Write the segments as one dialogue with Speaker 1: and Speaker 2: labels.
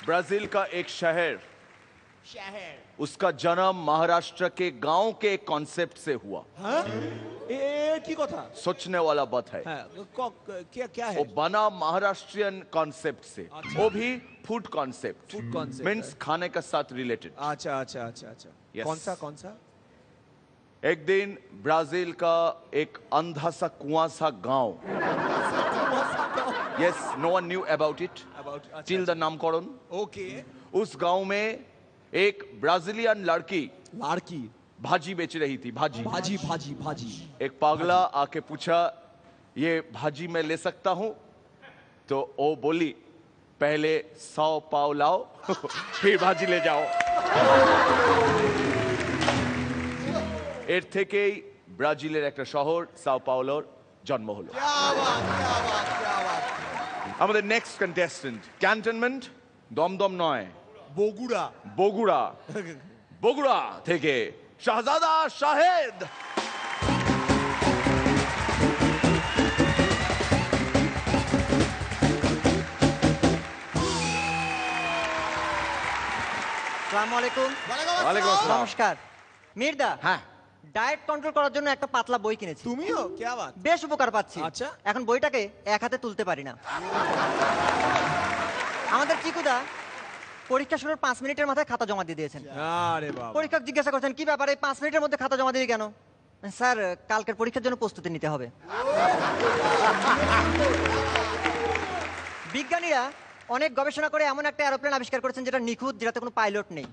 Speaker 1: Brazil का एक शहर उसका जन्म महाराष्ट्र के गांव के एक कॉन्सेप्ट से हुआ।
Speaker 2: की कथा
Speaker 1: सोचने वाला बात है।
Speaker 2: क्या है?
Speaker 1: वो बना महाराष्ट्रियन कॉन्सेप्ट से। वो भी food concept.
Speaker 2: Food concept
Speaker 1: means खाने के साथ रिलेटेड।
Speaker 2: अच्छा अच्छा अच्छा अच्छा।
Speaker 1: Yes.
Speaker 2: कौन सा?
Speaker 1: एक दिन ब्राजील का एक अंधा सा कुआं सा गांव। Yes, no one knew about it till the नामकरण।
Speaker 2: ओके।
Speaker 1: उस गांव में एक ब्राजीलियन लड़की भाजी बेच रही थी। भाजी। एक पागला आके पूछा, ये भाजी मैं ले सकता हूं? तो वो बोली, पहले 100 पाव लाओ फिर भाजी ले जाओ। এর থেকেই ব্রাজিলের একটা শহর সাও পাওলোর জন্ম হলো। আমাদের নেক্সট কন্টেস্টেন্ট ক্যান্টনমেন্ট দমদম নয়, বগুড়া থেকে শাহজাদা শাহেদ।
Speaker 3: আসসালামু আলাইকুম।
Speaker 1: ওয়ালাইকুম আসসালাম।
Speaker 3: নমস্কার মির্দা।
Speaker 1: হ্যাঁ,
Speaker 3: ডায়েট কন্ট্রোল করার জন্য একটা পাতলা বই কিনেছি।
Speaker 2: তুমিও? क्या बात।
Speaker 3: বেশ উপকার পাচ্ছি।
Speaker 2: আচ্ছা।
Speaker 3: এখন বইটাকে এক হাতে তুলতে পারি না। আমাদের চিকুদা পরীক্ষা শুরুর 5 মিনিটের মাথায় খাতা জমা দিয়ে দিয়েছেন।
Speaker 2: আরে বাবা।
Speaker 3: পরীক্ষক জিজ্ঞাসা করছেন, কি ব্যাপারে 5 মিনিটের মধ্যে খাতা জমা দিলি কেন? স্যার, কালকের পরীক্ষার জন্য প্রস্তুতি নিতে হবে। বিজ্ঞানীরা অনেক গবেষণা করে এমন একটা এরোপ্লেন আবিষ্কার করেছেন যেটা নিখুঁত, যেটাতে কোনো পাইলট নেই।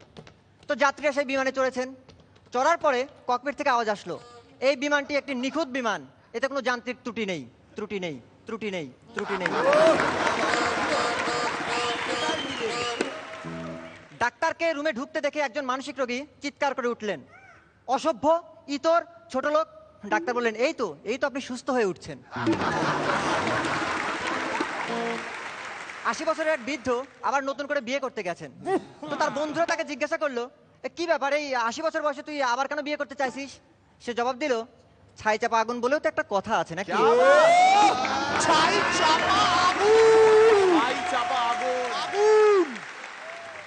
Speaker 3: তো যাত্রীরা সেই বিমানে চড়েছেন। চড়ার পরে ককপিট থেকে আওয়াজ আসলো, এই বিমানটি একটি নিখুঁত বিমান, এতে কোনো যান্ত্রিক ত্রুটি নেই। ডাক্তারকে রুমে ঢুকতে দেখে একজন মানসিক রোগী চিৎকার করে উঠলেন, অসভ্য, ইতর, ছোট লোক। ডাক্তার বললেন, এই তো আপনি সুস্থ হয়ে উঠছেন। 80 বছরের এক বৃদ্ধ আবার নতুন করে বিয়ে করতে গেছেন। তো তার বন্ধুরা তাকে জিজ্ঞাসা করলো, কি ব্যাপার, এই 80 বছর বয়সে তুই আবার কেন বিয়ে করতে চাইছিস? সে জবাব দিল, ছাই চাপা আগুন বলেও তো একটা কথা আছে নাকি?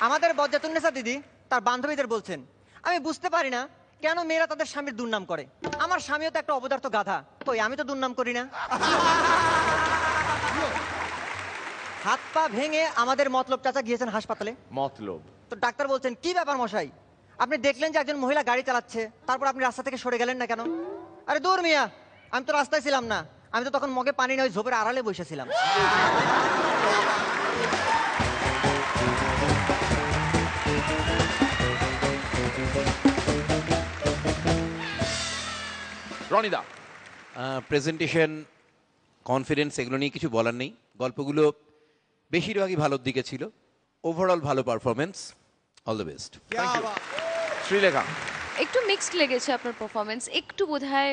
Speaker 3: আমাদের বজ্জাতুন্নেসা দিদি তার বান্ধবীদের বলছেন, আমি বুঝতে পারি না কেন মেয়েরা তাদের স্বামীর দুর্নাম করে। আমার স্বামীও তো একটা অবদার্থ গাধা, কই আমি তো দুর্নাম করি না। হাত পা ভেঙে আমাদের মতলব চাচা গিয়েছেন হাসপাতালে।
Speaker 1: মতলব? তো
Speaker 3: ডাক্তার বলছেন, কি ব্যাপার মশাই, আপনি দেখলেন যে একজন মহিলা গাড়ি চালাচ্ছে, তারপর আপনি রাস্তা থেকে সরে গেলেন না কেন? আরে দূর মিয়া, আমি তো রাস্তায় ছিলাম না, আমি তো তখন মগে পানি নয় ঝোপের আড়ালে বসেছিলাম।
Speaker 1: রনিদা,
Speaker 4: প্রেজেন্টেশন, কনফিডেন্স এগুলো নিয়ে কিছু বলার নেই। গল্পগুলো বেশিরভাগই ভালোর দিকে ছিল। ওভারঅল ভালো performance. All the best.
Speaker 1: Srilekha,
Speaker 5: একটু মিক্সড লেগেছে আপনার পারফরমেন্স, একটু বোধহয়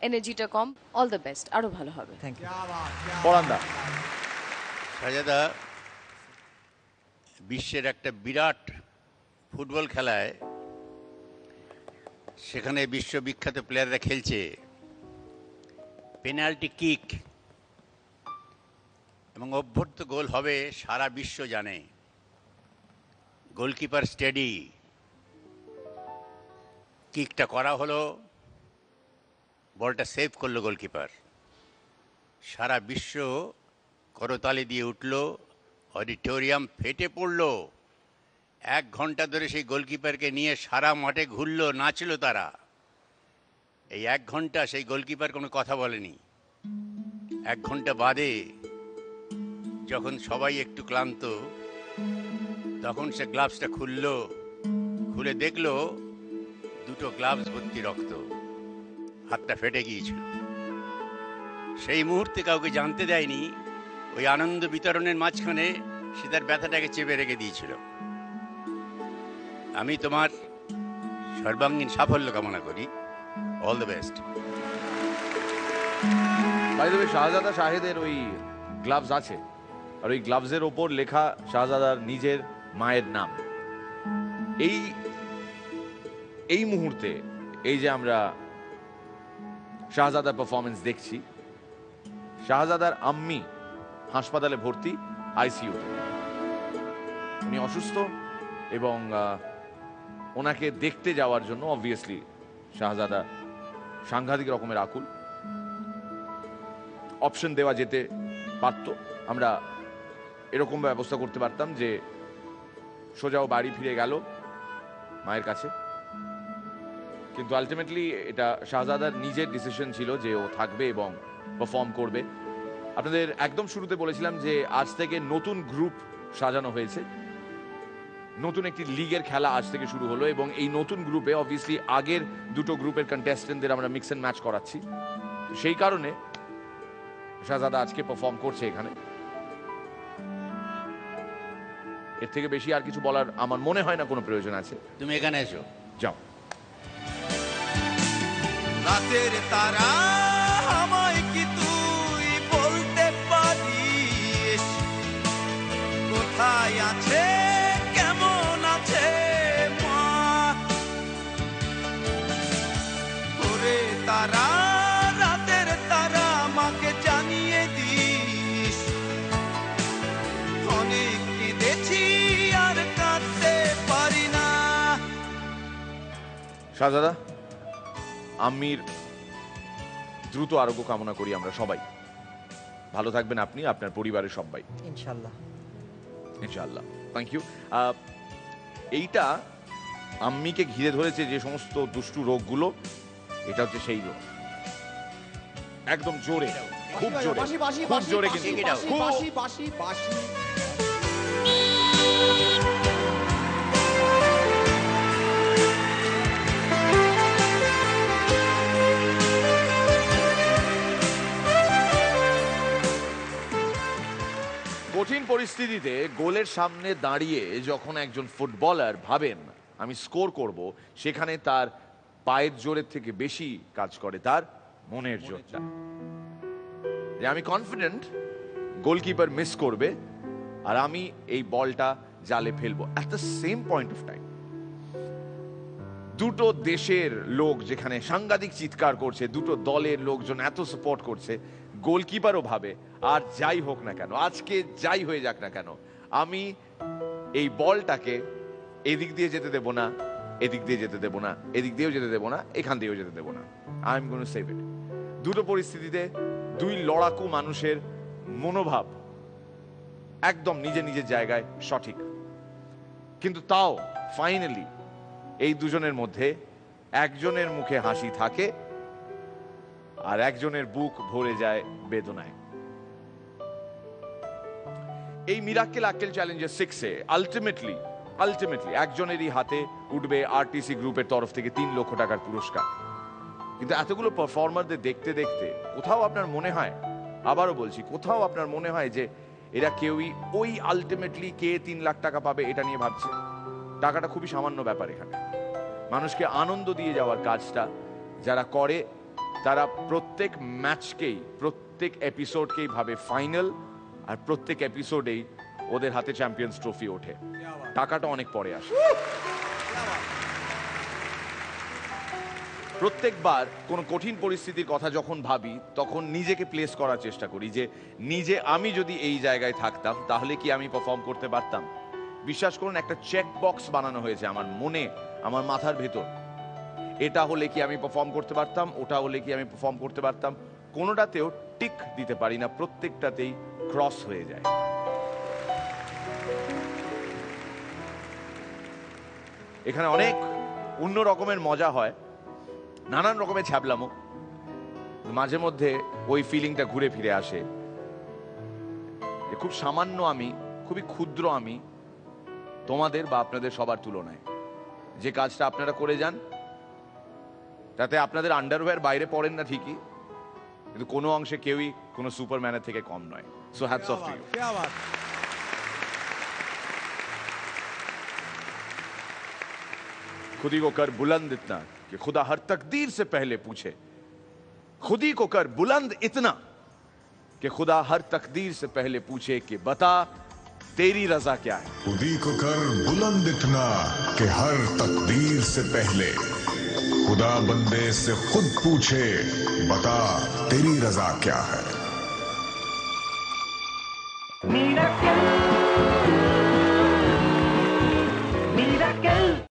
Speaker 5: এনার্জিটা কম। অল দ্য বেস্ট, আরো ভালো হবে।
Speaker 3: Thank you.
Speaker 1: পরান্দা।
Speaker 6: শাহজাদা, বিশ্বের একটা বিরাট ফুটবল খেলায় সেখানে বিশ্ববিখ্যাত প্লেয়াররা খেলছে, পেনাল্টি কিক এবং অভ্যর্থ গোল হবে সারা বিশ্ব জানে। গোলকিপার স্টেডি, কিকটা করা হলো, বলটা সেভ করলো গোলকিপার, সারা বিশ্ব করতালি দিয়ে উঠল, অডিটোরিয়াম ফেটে পড়ল। 1 ঘন্টা ধরে সেই গোলকিপারকে নিয়ে সারা মাঠে ঘুরল, নাচল তারা। এই 1 ঘন্টা সেই গোলকিপার কোনো কথা বলেনি। 1 ঘন্টা বাদে যখন সবাই একটু ক্লান্ত, তখন সে গ্লাভসটা খুলে দেখলো 2টো গ্লাভস ভর্তি রক্ত, হাতটা ফেটে গিয়েছিল। সেই মুহূর্তে কাউকে জানতে দেয়নি, ওই আনন্দ বিতরণের মাঝখানে সে তার ব্যথাটাকে চেপে রেখে দিয়েছিল। আমি তোমার সর্বাঙ্গীন সাফল্য কামনা করি। All the best.
Speaker 1: By the way, Shahzada শাহেদের ওই গ্লাভস আছে, আর ওই গ্লাভসের ওপর লেখা শাহজাদার নিজের মায়ের নাম। এই মুহূর্তে এই যে আমরা শাহজাদার পারফরমেন্স দেখছি, শাহজাদার আম্মি হাসপাতালে ভর্তি, আইসিইউ। উনি অসুস্থ এবং ওনাকে দেখতে যাওয়ার জন্য অবভিয়াসলি শাহজাদা সাংঘাতিক রকমের আকুল। অপশন দেওয়া যেতে পারত, আমরা এরকম ব্যবস্থা করতে পারতাম যে সোজাও বাড়ি ফিরে গেল মায়ের কাছে, কিন্তু আলটিমেটলি এটা শাহজাদার নিজের ডিসিশন ছিল যে ও থাকবে এবং পারফর্ম করবে। আপনাদের একদম শুরুতে বলেছিলাম যে আজ থেকে নতুন গ্রুপ সাজানো হয়েছে, নতুন একটি লিগের খেলা আজ থেকে শুরু হলো এবং এই নতুন গ্রুপে অবভিয়াসলি আগের দুটো গ্রুপের কন্টেস্টেন্টদের আমরা মিক্স এন্ড ম্যাচ করাচ্ছি। সেই কারণে শাহজাদা আজকে পারফর্ম করছে এখানে। এর থেকে বেশি আর কিছু বলার আমার মনে হয় না কোনো প্রয়োজন আছে।
Speaker 6: তুমি এখানে এসো,
Speaker 1: যাও।
Speaker 2: রাতের তারা আমায় কি তুই বলতে পারিস, কোথায় আছে কেমন আছে মা? ওরে তারা, রাতের তারা, আমাকে জানিয়ে দিস। অনেক কেঁদেছি আর কাঁদতে পারি না।
Speaker 1: শাহজাদা, আম্মির দ্রুত আরোগ্য কামনা করি আমরা সবাই। ভালো থাকবেন আপনি, আপনার পরিবারের সবাই,
Speaker 3: ইনশাল্লাহ।
Speaker 1: ইনশাআল্লাহ। Thank you. এইটা আম্মিকে ঘিরে ধরেছে যে সমস্ত দুষ্টু রোগগুলো, এটা হচ্ছে সেই রোগ। একদম জোরে, খুব জোরে, খুব জোরে, কিন্তু কঠিন পরিস্থিতিতে গোলের সামনে দাঁড়িয়ে যখন একজন ফুটবলার ভাবেন আমি স্কোর করব, সেখানে তার পায়ের জোরের থেকে বেশি কাজ করে তার মনের জোরটা। যে আমি কনফিডেন্ট গোলকিপার মিস করবে আর আমি এই বলটা জালে ফেলবো। At the same point of time দুটো দেশের লোক যেখানে সাংঘাতিক চিৎকার করছে, দুটো দলের লোকজন এত সাপোর্ট করছে, গোলকিপারও ভাবে আর যাই হোক না কেন, আজকে যাই হয়ে যাক না কেন, আমি এই বলটাকে এদিক দিয়ে যেতে দেব না, এদিক দিয়ে যেতে দেব না, এদিক দিয়েও যেতে দেব না, এখান দিয়েও যেতে দেব না। I am gonna save it. দুটো পরিস্থিতিতে দুই লড়াকু মানুষের মনোভাব একদম নিজের নিজের জায়গায় সঠিক, কিন্তু তাও ফাইনালি এই দুজনের মধ্যে একজনের মুখে হাসি থাকে আর একজনের বুক ভরে যায় বেদনায়। এই মিরাক্কেল আক্কেল চ্যালেঞ্জার 6-এ আলটিমেটলি একজনেরই হাতে উঠবে আরটিসি গ্রুপের তরফ থেকে 3 লক্ষ টাকার পুরস্কার। কিন্তু এতগুলো পারফর্মারদের দেখতে দেখতে কোথাও আপনার মনে হয়, আবারও বলছি, কোথাও আপনার মনে হয় যে এরা কেউই ওই আলটিমেটলি কে 3 লাখ টাকা পাবে এটা নিয়ে ভাবছে? টাকাটা খুবই সামান্য ব্যাপার। এখানে মানুষকে আনন্দ দিয়ে যাওয়ার কাজটা যারা করে তারা প্রত্যেক ম্যাচকেই, প্রত্যেক এপিসোডকেই ভাবে ফাইনাল, আর প্রত্যেক এপিসোডেই ওদের হাতে চ্যাম্পিয়ন্স ট্রফি ওঠে। টাকাটা অনেক পরে আসে। প্রত্যেকবার কোনো কঠিন পরিস্থিতির কথা যখন ভাবি তখন নিজেকে প্লেস করার চেষ্টা করি যে নিজে আমি যদি এই জায়গায় থাকতাম তাহলে কি আমি পারফর্ম করতে পারতাম। বিশ্বাস করুন, একটা চেক বক্স বানানো হয়েছে আমার মনে, আমার মাথার ভেতর। এটা হলে কি আমি পারফর্ম করতে পারতাম, ওটা হলে কি আমি পারফর্ম করতে পারতাম, কোনোটাতেও টিক দিতে পারি না, প্রত্যেকটাতেই ক্রস হয়ে যায়। এখানে অনেক অন্য রকমের মজা হয়, নানান রকমের ছ্যাবলামো, মাঝে মধ্যে ওই ফিলিংটা ঘুরে ফিরে আসে। খুব সামান্য আমি, খুবই ক্ষুদ্র আমি তোমাদের বা আপনাদের সবার তুলনায়। যে কাজটা আপনারা করে যান তাতে আপনাদের আন্ডারওয়্যার বাইরে পড়েন না ঠিকই, কিন্তু কোনো অংশে কেউই কোনো সুপারম্যানের থেকে কম নয়। So hats off to you. खुदी को कर बुलंद इतना कि खुदा हर तकदीर से पहले पूछे, खुदी को कर बुलंद इतना कि खुदा हर तकदीर से पहले पूछे कि बता तेरी रजा क्या है।
Speaker 7: खुदी को कर बुलंद इतना कि हर तकदीर से पहले खुदा बंदे से खुद पूछे, बता तेरी रजा क्या है।
Speaker 8: कैप्टन